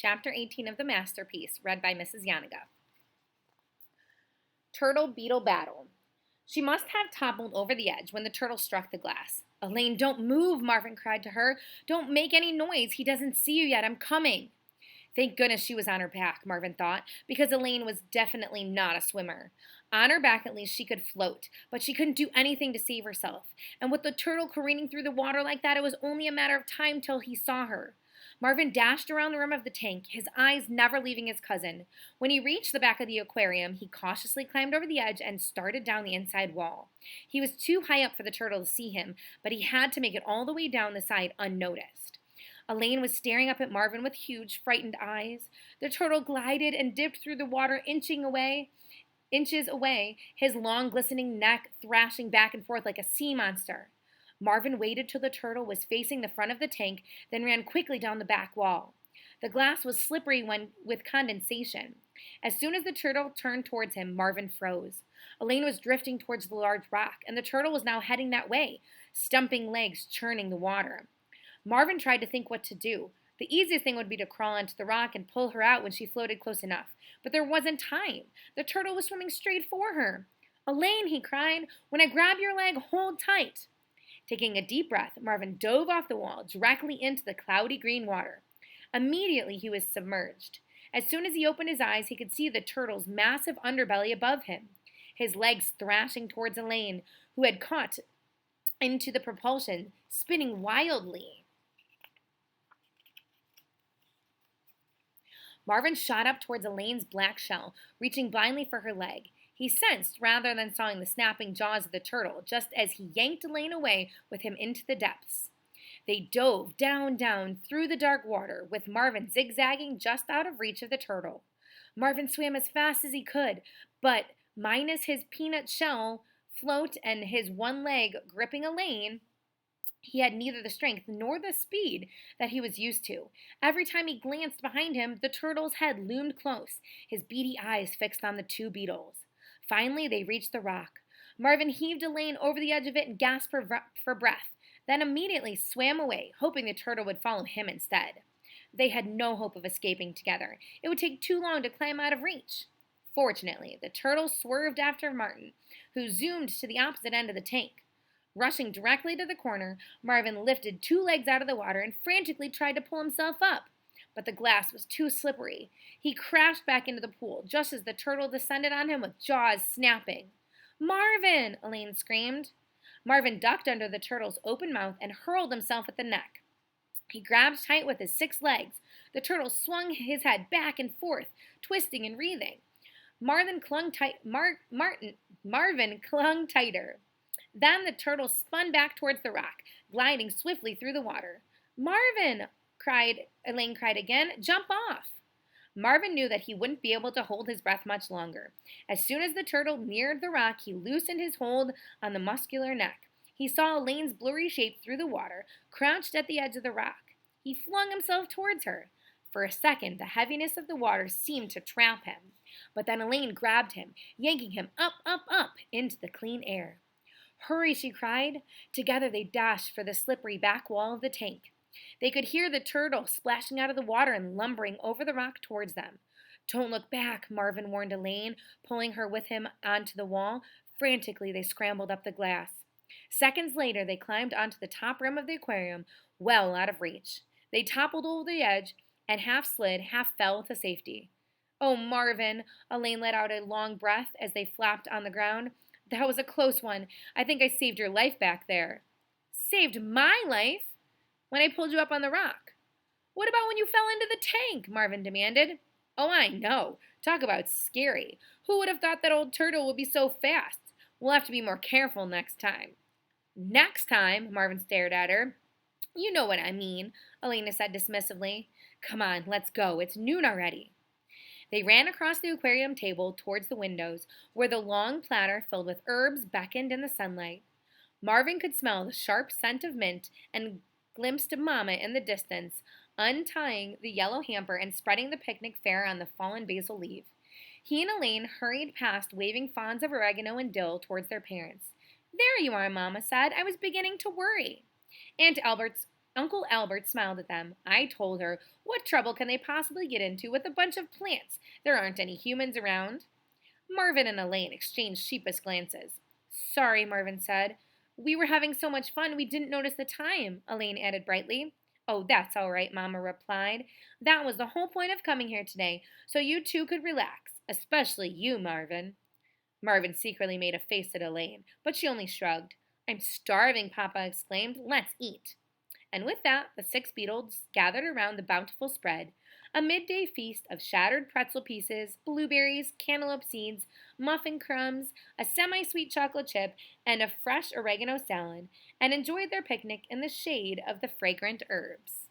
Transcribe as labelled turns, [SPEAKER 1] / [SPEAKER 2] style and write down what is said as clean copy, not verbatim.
[SPEAKER 1] Chapter 18 of The Masterpiece, read by Mrs. Yaniga. Turtle Beetle Battle. She must have toppled over the edge when the turtle struck the glass. "Elaine, don't move," Marvin cried to her. "Don't make any noise. He doesn't see you yet. I'm coming." Thank goodness she was on her back, Marvin thought, because Elaine was definitely not a swimmer. On her back, at least, she could float, but she couldn't do anything to save herself. And with the turtle careening through the water like that, it was only a matter of time till he saw her. Marvin dashed around the rim of the tank, his eyes never leaving his cousin. When he reached the back of the aquarium, he cautiously climbed over the edge and started down the inside wall. He was too high up for the turtle to see him, but he had to make it all the way down the side unnoticed. Elaine was staring up at Marvin with huge, frightened eyes. The turtle glided and dipped through the water, inches away, his long, glistening neck thrashing back and forth like a sea monster. Marvin waited till the turtle was facing the front of the tank, then ran quickly down the back wall. The glass was slippery with condensation. As soon as the turtle turned towards him, Marvin froze. Elaine was drifting towards the large rock, and the turtle was now heading that way, stumping legs churning the water. Marvin tried to think what to do. The easiest thing would be to crawl onto the rock and pull her out when she floated close enough. But there wasn't time. The turtle was swimming straight for her. "Elaine," he cried, "when I grab your leg, hold tight." Taking a deep breath, Marvin dove off the wall directly into the cloudy green water. Immediately, he was submerged. As soon as he opened his eyes, he could see the turtle's massive underbelly above him, his legs thrashing towards Elaine, who had caught into the propulsion, spinning wildly. Marvin shot up towards Elaine's black shell, reaching blindly for her leg. He sensed, rather than sawing, the snapping jaws of the turtle, just as he yanked Elaine away with him into the depths. They dove down, through the dark water, with Marvin zigzagging just out of reach of the turtle. Marvin swam as fast as he could, but minus his peanut shell float and his one leg gripping Elaine, he had neither the strength nor the speed that he was used to. Every time he glanced behind him, the turtle's head loomed close, his beady eyes fixed on the two beetles. Finally, they reached the rock. Marvin heaved Elaine over the edge of it and gasped for breath, then immediately swam away, hoping the turtle would follow him instead. They had no hope of escaping together. It would take too long to climb out of reach. Fortunately, the turtle swerved after Martin, who zoomed to the opposite end of the tank. Rushing directly to the corner, Marvin lifted two legs out of the water and frantically tried to pull himself up. But the glass was too slippery. He crashed back into the pool just as the turtle descended on him with jaws snapping. "Marvin!" Elaine screamed. Marvin ducked under the turtle's open mouth and hurled himself at the neck. He grabbed tight with his 6 legs. The turtle swung his head back and forth, twisting and writhing. Marvin clung tighter. Then the turtle spun back towards the rock, gliding swiftly through the water. "Marvin!" Elaine cried again. "Jump off!" Marvin knew that he wouldn't be able to hold his breath much longer. As soon as the turtle neared the rock, he loosened his hold on the muscular neck. He saw Elaine's blurry shape through the water, crouched at the edge of the rock. He flung himself towards her. For a second, the heaviness of the water seemed to trap him. But then Elaine grabbed him, yanking him up into the clean air. "Hurry," she cried. Together they dashed for the slippery back wall of the tank. They could hear the turtle splashing out of the water and lumbering over the rock towards them. "Don't look back," Marvin warned Elaine, pulling her with him onto the wall. Frantically, they scrambled up the glass. Seconds later, they climbed onto the top rim of the aquarium, well out of reach. They toppled over the edge and half slid, half fell to safety. "Oh, Marvin," Elaine let out a long breath as they flapped on the ground. "That was a close one. I think I saved your life back there." "Saved my life?" "When I pulled you up on the rock." "What about when you fell into the tank?" Marvin demanded. "Oh, I know. Talk about scary. Who would have thought that old turtle would be so fast? We'll have to be more careful next time." "Next time?" Marvin stared at her. "You know what I mean," Elena said dismissively. "Come on, let's go. It's noon already." They ran across the aquarium table towards the windows, where the long platter filled with herbs beckoned in the sunlight. Marvin could smell the sharp scent of mint and glimpsed Mama in the distance, untying the yellow hamper and spreading the picnic fare on the fallen basil leaf. He and Elaine hurried past waving fronds of oregano and dill towards their parents. "There you are," Mama said. "I was beginning to worry." Aunt Uncle Albert smiled at them. I told her, what trouble can they possibly get into with a bunch of plants? There aren't any humans around. Marvin and Elaine exchanged sheepish glances. Sorry, Marvin said. We were having so much fun we didn't notice the time, Elaine added brightly. Oh, that's all right, Mama replied. That was the whole point of coming here today, so you two could relax, especially you, Marvin. Marvin secretly made a face at Elaine, but she only shrugged. I'm starving, Papa exclaimed. Let's eat. And with that, the six beetles gathered around the bountiful spread, a midday feast of shattered pretzel pieces, blueberries, cantaloupe seeds, muffin crumbs, a semi sweet chocolate chip, and a fresh oregano salad, and enjoyed their picnic in the shade of the fragrant herbs.